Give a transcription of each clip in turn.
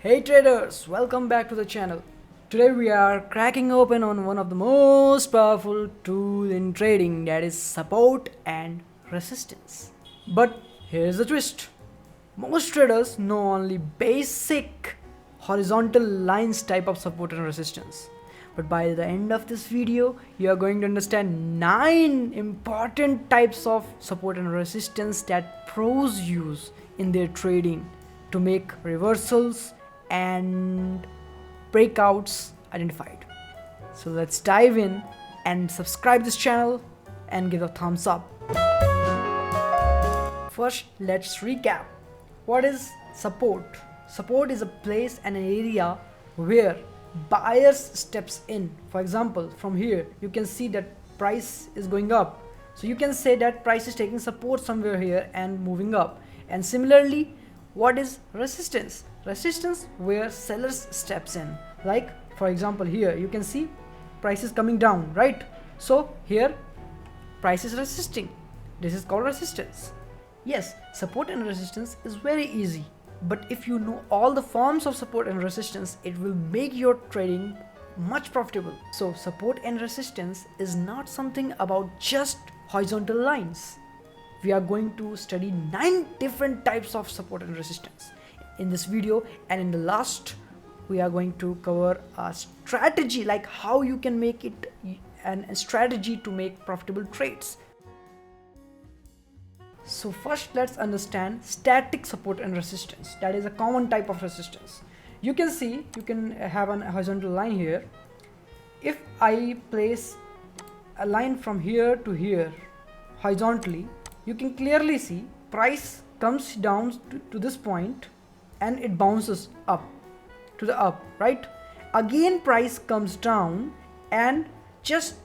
Hey traders, welcome back to the channel. Today we are cracking open on one of the most powerful tools in trading, that is support and resistance. But here's the twist. Most traders know only basic horizontal lines type of support and resistance. But by the end of this video, you are going to understand 9 important types of support and resistance that pros use in their trading to make reversals and breakouts identified. So let's dive in and subscribe this channel and give a thumbs up. First, let's recap. What is support? Support is a place and an area where buyers steps in. For example, from here you can see that price is going up, so you can say that price is taking support somewhere here and moving up. And similarly, what is resistance? Resistance where sellers steps in. Like for example, here you can see price is coming down, right? So here price is resisting. This is called resistance. Yes, support and resistance is very easy, but if you know all the forms of support and resistance, it will make your trading much profitable. So support and resistance is not something about just horizontal lines. We are going to study 9 different types of support and resistance in this video, and in the last we are going to cover a strategy, like how you can make it a strategy to make profitable trades. So first let's understand static support and resistance. That is a common type of resistance. You can see, you can have a horizontal line here. If I place a line from here to here horizontally, you can clearly see price comes down to this point and it bounces up to the up, right? Again price comes down and just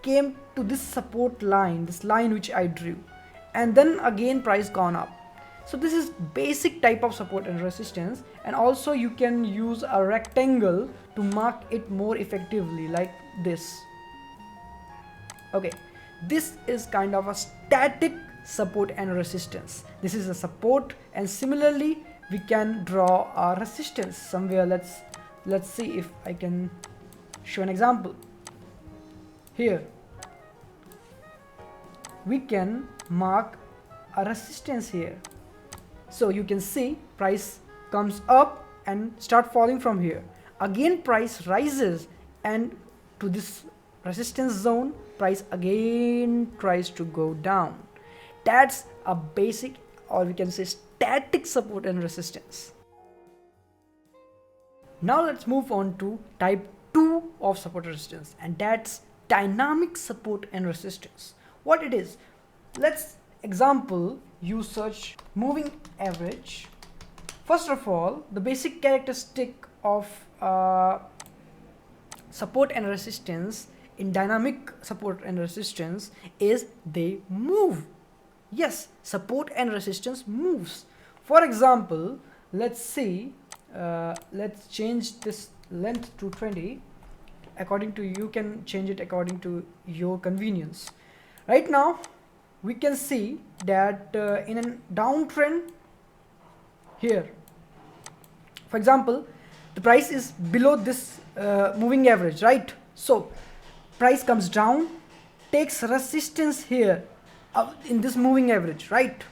came to this support line, this line which I drew, and then again price gone up. So this is basic type of support and resistance. And also you can use a rectangle to mark it more effectively, like this. Okay, this is kind of a static support and resistance. This is a support, and similarly we can draw a resistance somewhere. Let's see if I can show an example. Here we can mark a resistance here. So you can see price comes up and start falling from here. Again price rises and to this resistance zone, price again tries to go down. That's a basic, or we can say static support and resistance. Now let's move on to type 2 of support and resistance, and that's dynamic support and resistance. What it is? Let's example, you search moving average. First of all, the basic characteristic of support and resistance in dynamic support and resistance is they move. Yes, support and resistance moves. For example, let's see, let's change this length to 20. According to you can change it according to your convenience. Right now we can see that in a downtrend here, for example, the price is below this moving average, right? So price comes down, takes resistance here in this moving average, right?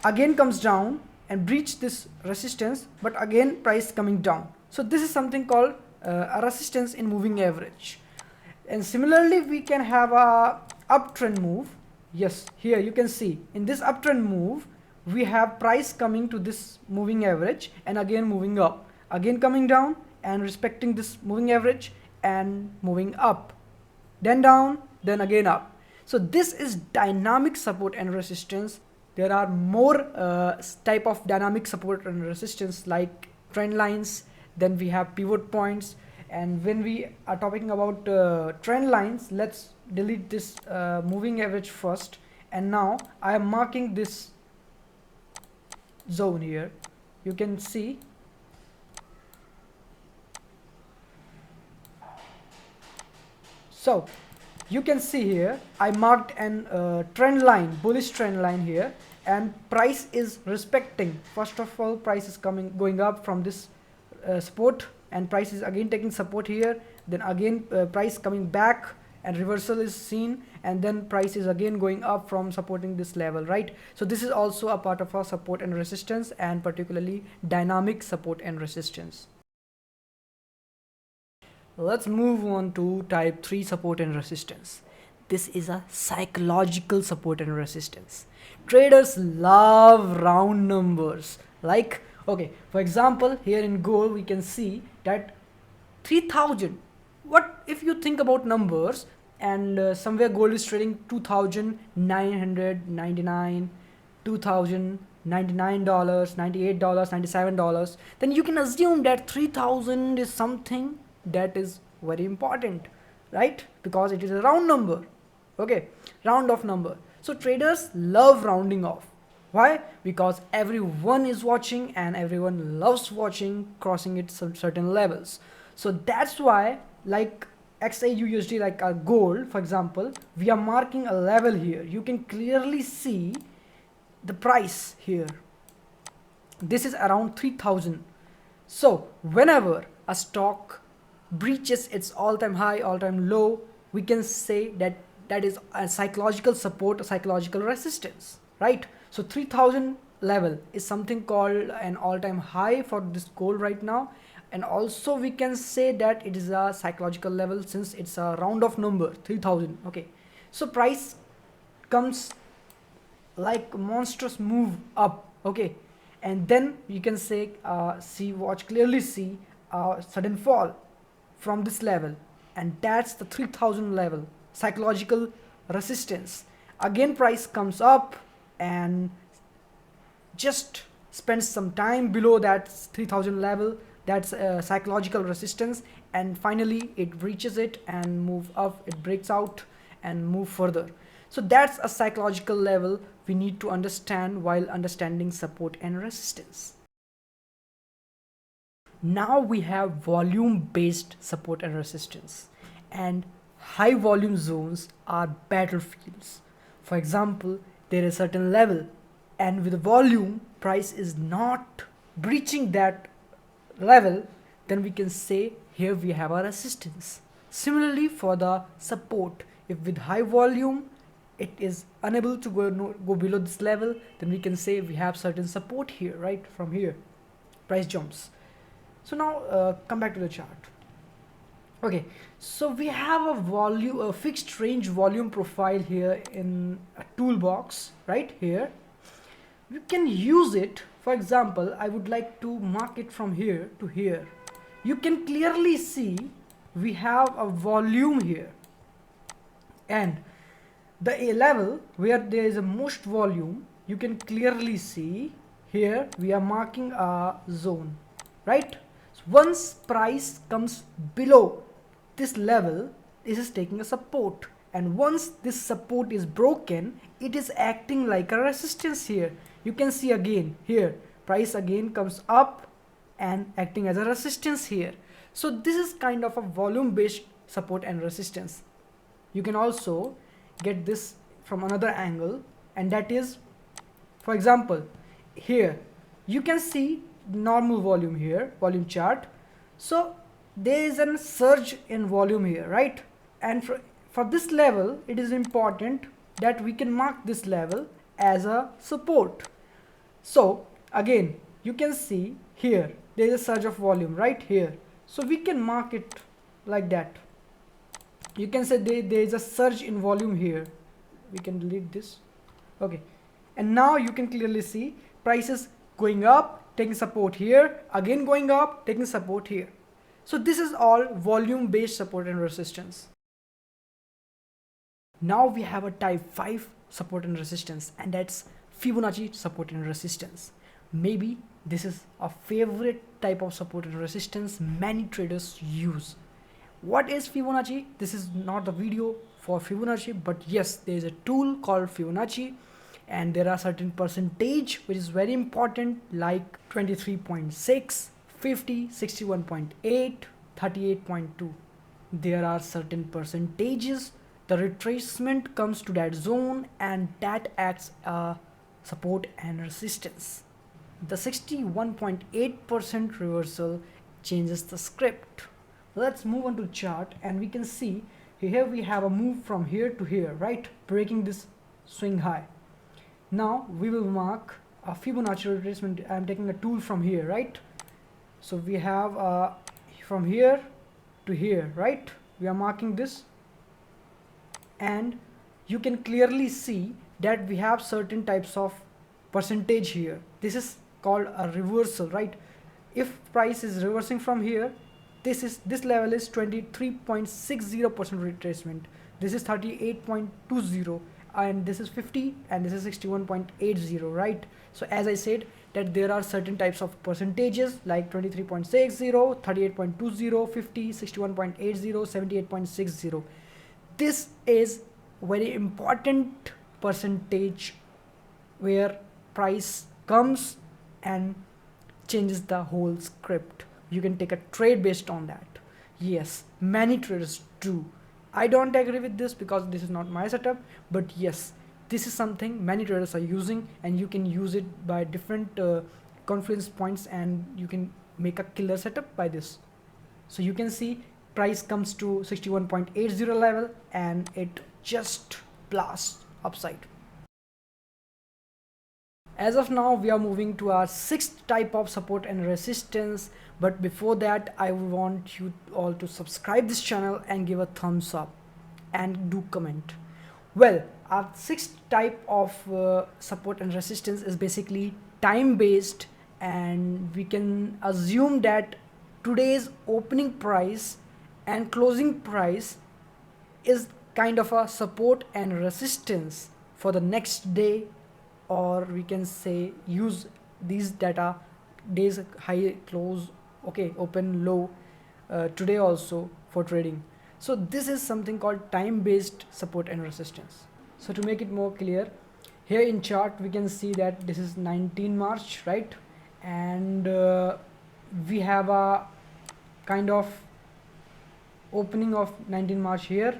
Again comes down and breach this resistance, but again price coming down. So this is something called a resistance in moving average. And similarly we can have a uptrend move. Yes, here you can see in this uptrend move we have price coming to this moving average and again moving up, again coming down and respecting this moving average and moving up, then down, then again up. So this is dynamic support and resistance. There are more type of dynamic support and resistance, like trend lines, then we have pivot points. And when we are talking about trend lines, let's delete this moving average first, and now I am marking this zone here. You can see so you can see here I marked an trend line, bullish trend line here, and price is respecting. First of all, price is going up from this support, and price is again taking support here, then again price coming back and reversal is seen, and then price is again going up from supporting this level, right? So this is also a part of our support and resistance, and particularly dynamic support and resistance. Let's move on to type 3 support and resistance. This is a psychological support and resistance. Traders love round numbers. Like, okay, for example, here in gold we can see that 3000. What if you think about numbers, and somewhere gold is trading 2,999, $2,099, $98, $97, then you can assume that 3000 is something that is very important, right? Because it is a round number. Okay, round off number. So traders love rounding off. Why? Because everyone is watching and everyone loves watching crossing it some certain levels. So that's why, like XAUUSD, like our gold, for example, we are marking a level here. You can clearly see the price here. This is around 3000. So whenever a stock breaches its all-time high, all-time low, we can say that that is a psychological support, a psychological resistance, right? So 3000 level is something called an all-time high for this gold right now, and also we can say that it is a psychological level since it's a round off number, 3000. Okay, so price comes like monstrous move up, okay, and then you can say clearly see a sudden fall from this level, and that's the 3000 level, psychological resistance. Again price comes up and just spends some time below that 3000 level, that's psychological resistance, and finally it reaches it and move up, it breaks out and move further. So that's a psychological level we need to understand while understanding support and resistance. Now we have volume based support and resistance, and high volume zones are battlefields. For example, there is a certain level, and with volume price is not breaching that level, then we can say here we have a resistance. Similarly for the support, if with high volume it is unable to go below this level, then we can say we have certain support here, right? From here price jumps. So now come back to the chart. Okay, so we have a fixed range volume profile here in a toolbox right here. You can use it. For example, I would like to mark it from here to here. You can clearly see we have a volume here, and the A level where there is a most volume, you can clearly see here we are marking a zone, right? So once price comes below this level, this is taking a support, and once this support is broken, it is acting like a resistance here. You can see again here price again comes up and acting as a resistance here. So this is kind of a volume based support and resistance. You can also get this from another angle, and that is, for example, here you can see normal volume here, volume chart. So there is a surge in volume here, right? And for this level, it is important that we can mark this level as a support. So again, you can see here there is a surge of volume right here. So we can mark it like that. You can say there is a surge in volume here. We can delete this. Okay, and now you can clearly see prices going up, taking support here, again going up, taking support here. So this is all volume based support and resistance. Now we have a type 5 support and resistance, and that's Fibonacci support and resistance. Maybe this is a favorite type of support and resistance many traders use. What is Fibonacci? This is not the video for Fibonacci, but yes, there is a tool called Fibonacci, and there are certain percentage which is very important, like 23.6, 50, 61.8, 38.2. There are certain percentages. The retracement comes to that zone, and that acts a support and resistance. The 61.8% reversal changes the script. Let's move on to chart, and we can see here we have a move from here to here, right, breaking this swing high. Now we will mark a Fibonacci retracement. I'm taking a tool from here, right? So we have from here to here, right? We are marking this, and you can clearly see that we have certain types of percentage here. This is called a reversal, right? If price is reversing from here, this level is 23.60% retracement, this is 38.20, and this is 50, and this is 61.80, right? So as I said, that there are certain types of percentages like 23.60, 38.20, 50, 61.80, 78.60. This is very important percentage where price comes and changes the whole script. You can take a trade based on that. Yes, many traders do. I don't agree with this because this is not my setup, but yes, this is something many traders are using, and you can use it by different confluence points, and you can make a killer setup by this. So you can see price comes to 61.80 level and it just blasts upside. As of now, we are moving to our sixth type of support and resistance, but before that I want you all to subscribe this channel and give a thumbs up and do comment. Well, our sixth type of support and resistance is basically time based, and we can assume that today's opening price and closing price is kind of a support and resistance for the next day, or we can say use these data days high, close, okay, open, low, today also for trading. So this is something called time based support and resistance. So to make it more clear, here in chart we can see that this is 19 March, right? And we have a kind of opening of 19 March here,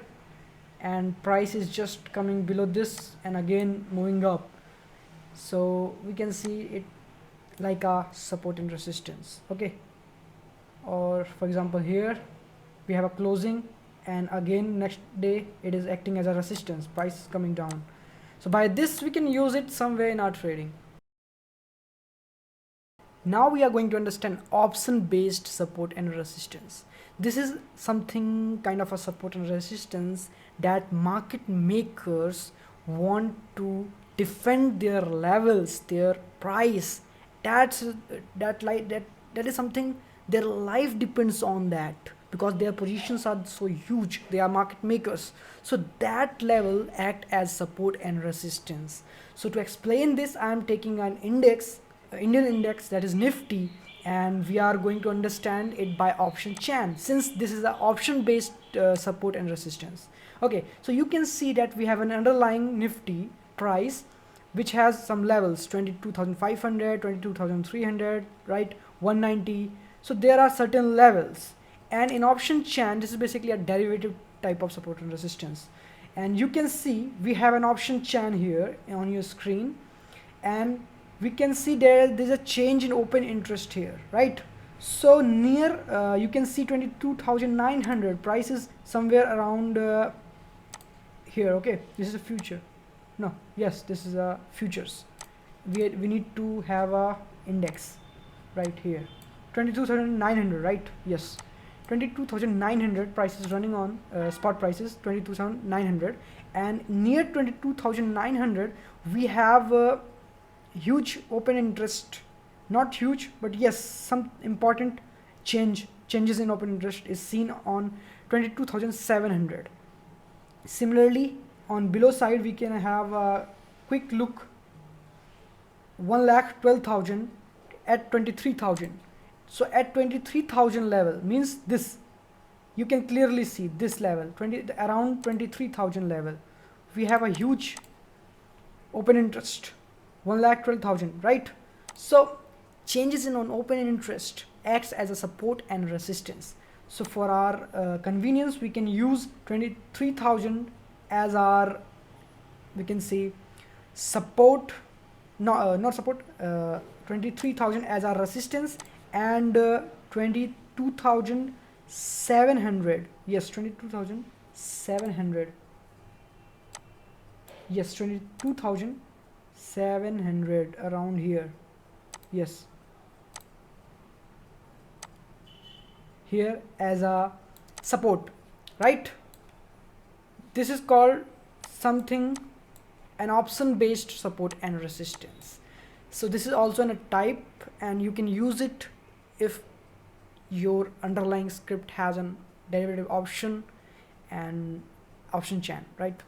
and price is just coming below this and again moving up. So we can see it like a support and resistance, okay? Or for example, here we have a closing, and again next day it is acting as a resistance, price is coming down. So by this we can use it somewhere in our trading. Now we are going to understand option based support and resistance. This is something kind of a support and resistance that market makers want to defend their levels, their price. That is something their life depends on that, because their positions are so huge, they are market makers. So that level act as support and resistance. So to explain this, I am taking an index, Indian index, that is Nifty, and we are going to understand it by option chain, since this is an option based support and resistance. Okay, so you can see that we have an underlying Nifty price which has some levels, 22,500, 22,300, right, 190. So there are certain levels, and in option chain this is basically a derivative type of support and resistance. And you can see we have an option chain here on your screen, and we can see there's a change in open interest here, right? So near you can see 22,900 price is somewhere around here. Okay, this is a future. No, yes, this is a futures. We need to have a index right here, 22,900, right? Yes, 22,900 price is running on spot prices 22,900, and near 22,900 we have huge open interest. Not huge, but yes, some important changes in open interest is seen on 22,700. Similarly, on below side we can have a quick look, 1,12,000 at 23,000. So at 23,000 level means this, you can clearly see this level, around 23,000 level we have a huge open interest, 1,12,000, right? So changes in on open interest acts as a support and resistance. So for our convenience, we can use 23,000 as our, we can say, support. not support, 23,000 as our resistance, and 22,700. Yes, 22,700. Yes, 22,700 around here. Yes, here as a support, right? This is called something, an option based support and resistance. So this is also in a type, and you can use it if your underlying script has an derivative option and option chain, right?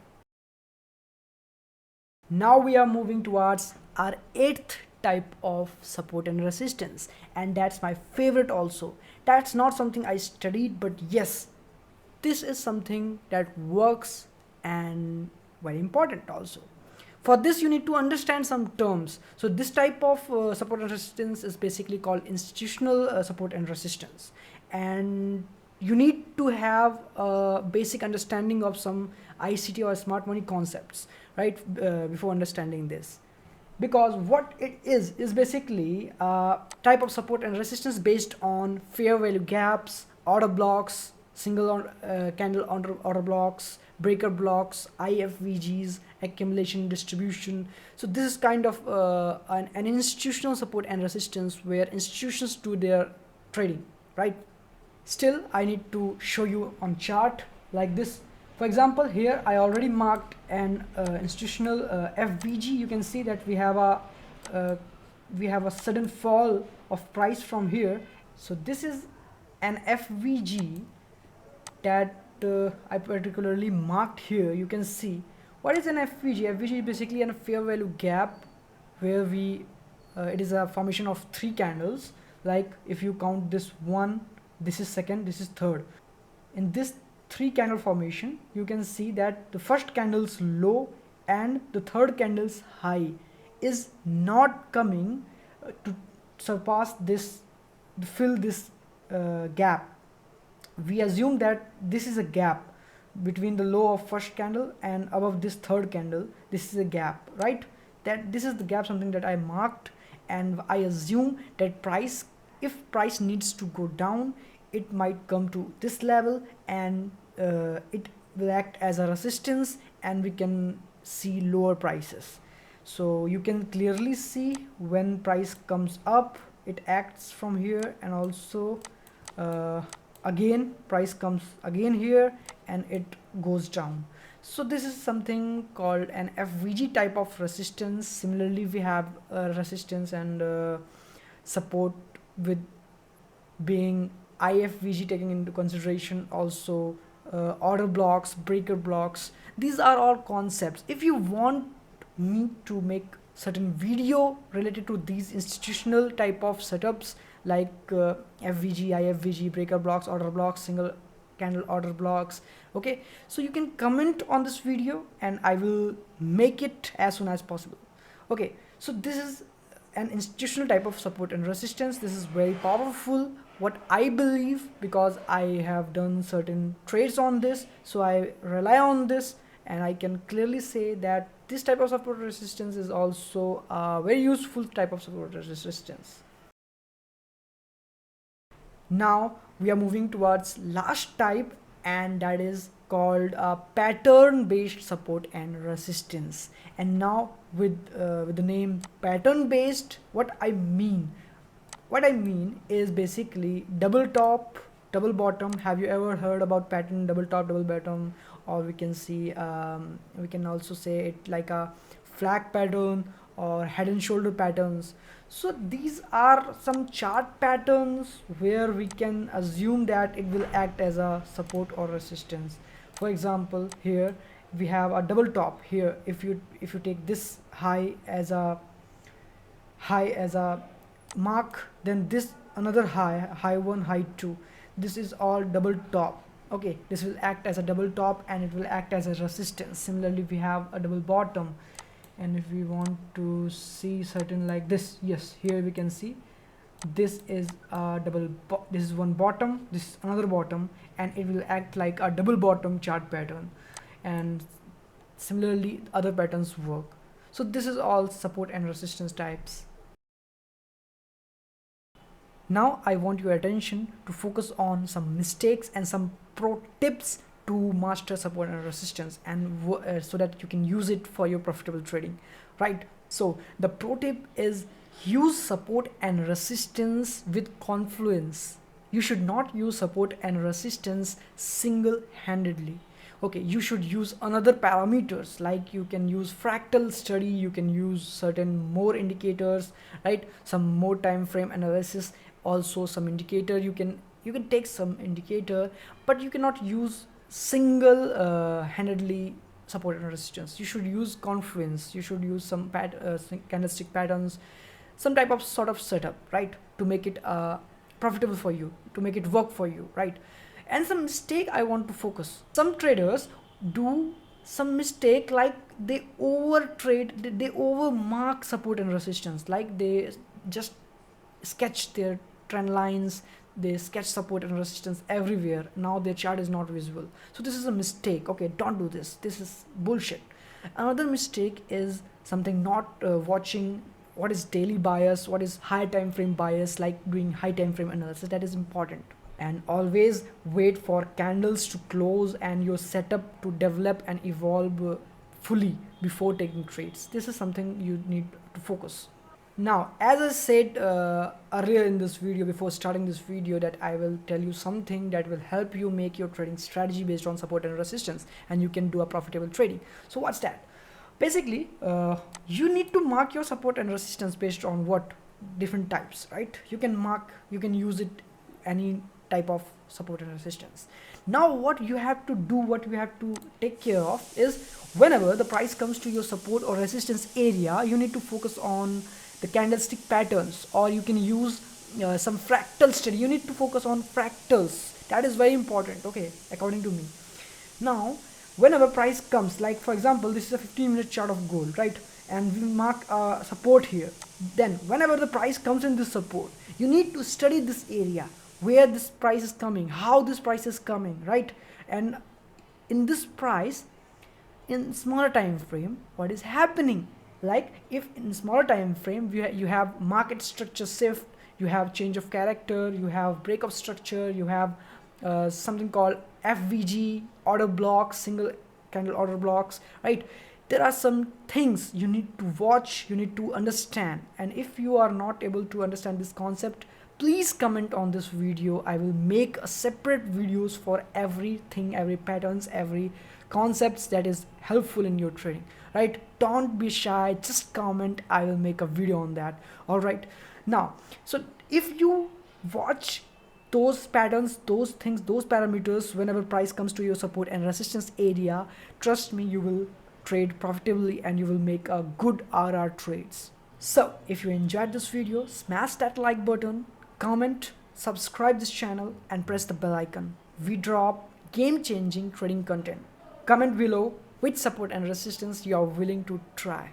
Now we are moving towards our eighth type of support and resistance, and that's my favorite also. That's not something I studied, but yes, this is something that works and very important also. For this you need to understand some terms. So this type of support and resistance is basically called institutional support and resistance, and you need to have a basic understanding of some ICT or smart money concepts, right, before understanding this. Because what it is basically a type of support and resistance based on fair value gaps, order blocks, single candle order blocks, breaker blocks, IFVGs, accumulation distribution. So this is kind of an institutional support and resistance where institutions do their trading, right? Still, I need to show you on chart like this. For example, here I already marked an institutional FVG. You can see that we have a sudden fall of price from here. So this is an FVG that I particularly marked here. You can see what is an FVG. FVG is basically a fair value gap where we it is a formation of three candles. Like if you count this one, this is second, this is third. In this three candle formation, you can see that the first candle's low and the third candle's high is not coming to surpass this, fill this gap. We assume that this is a gap between the low of first candle and above this third candle. This is a gap, right? That this is the gap, something that I marked, and I assume that price, if price needs to go down, it might come to this level, and it will act as a resistance, and we can see lower prices. So you can clearly see when price comes up, it acts from here, and also again price comes again here and it goes down. So this is something called an FVG type of resistance. Similarly, we have resistance and support with being IFVG, taking into consideration also order blocks, breaker blocks. These are all concepts. If you want me to make certain video related to these institutional type of setups like FVG, IFVG, breaker blocks, order blocks, single candle order blocks, okay, so you can comment on this video and I will make it as soon as possible. Okay, so this is an institutional type of support and resistance. This is very powerful, what I believe, because I have done certain trades on this, so I rely on this, and I can clearly say that this type of support resistance is also a very useful type of support resistance. Now we are moving towards last type, and that is called pattern based support and resistance. And now with the name pattern based, what I mean is basically double top, double bottom. Have you ever heard about pattern double top, double bottom? Or we can see we can also say it like a flag pattern or head and shoulder patterns. So these are some chart patterns where we can assume that it will act as a support or resistance. For example, here we have a double top. Here if you take this high as a mark, then this another high one, high two, this is all double top. Okay, this will act as a double top and it will act as a resistance. Similarly, we have a double bottom, and if we want to see certain like this, yes, here we can see this is a this is one bottom, this is another bottom, and it will act like a double bottom chart pattern. And similarly other patterns work. So this is all support and resistance types. Now I want your attention to focus on some mistakes and some pro tips to master support and resistance, and so that you can use it for your profitable trading, right? So the pro tip is use support and resistance with confluence. You should not use support and resistance single-handedly. Okay, you should use another parameters, like you can use fractal study, you can use certain more indicators, right? Some more time frame analysis, also some indicator. You can take some indicator, but you cannot use single handedly support and resistance. You should use confluence, you should use some candlestick patterns, some type of sort of setup, right, to make it profitable for you, to make it work for you, right? And some mistake I want to focus. Some traders do some mistake, like they over trade, they over mark support and resistance, like they just sketch their trend lines, they sketch support and resistance everywhere. Now their chart is not visible. So this is a mistake. Okay, don't do this. This is bullshit. Another mistake is something not watching what is daily bias, what is high time frame bias, like doing high time frame analysis. That is important. And always wait for candles to close and your setup to develop and evolve fully before taking trades. This is something you need to focus. Now, as I said earlier in this video, before starting this video, that I will tell you something that will help you make your trading strategy based on support and resistance, and you can do a profitable trading. So what's that? Basically, you need to mark your support and resistance based on what? Different types, right? You can use it any type of support and resistance. Now what you have to do, what you have to take care of is, whenever the price comes to your support or resistance area, you need to focus on the candlestick patterns, or you can use some fractal study. You need to focus on fractals. That is very important, okay, according to me. Now whenever price comes, like for example, this is a 15-minute chart of gold, right? And we mark support here. Then whenever the price comes in this support, you need to study this area, where this price is coming, how this price is coming, right? And in this price, in smaller time frame, what is happening? Like if in smaller time frame you have market structure shift, you have change of character, you have breakup structure, you have something called FVG order blocks, single candle order blocks, right? There are some things you need to watch, you need to understand. And if you are not able to understand this concept, please comment on this video. I will make a separate videos for everything, every patterns, every concepts that is helpful in your trading, right? Don't be shy, just comment, I will make a video on that. All right, now, so if you watch those patterns, those things, those parameters, whenever price comes to your support and resistance area, trust me, you will trade profitably and you will make a good RR trades. So if you enjoyed this video, smash that like button, comment, subscribe this channel, and press the bell icon. We drop game-changing trading content. Comment below which support and resistance you are willing to try.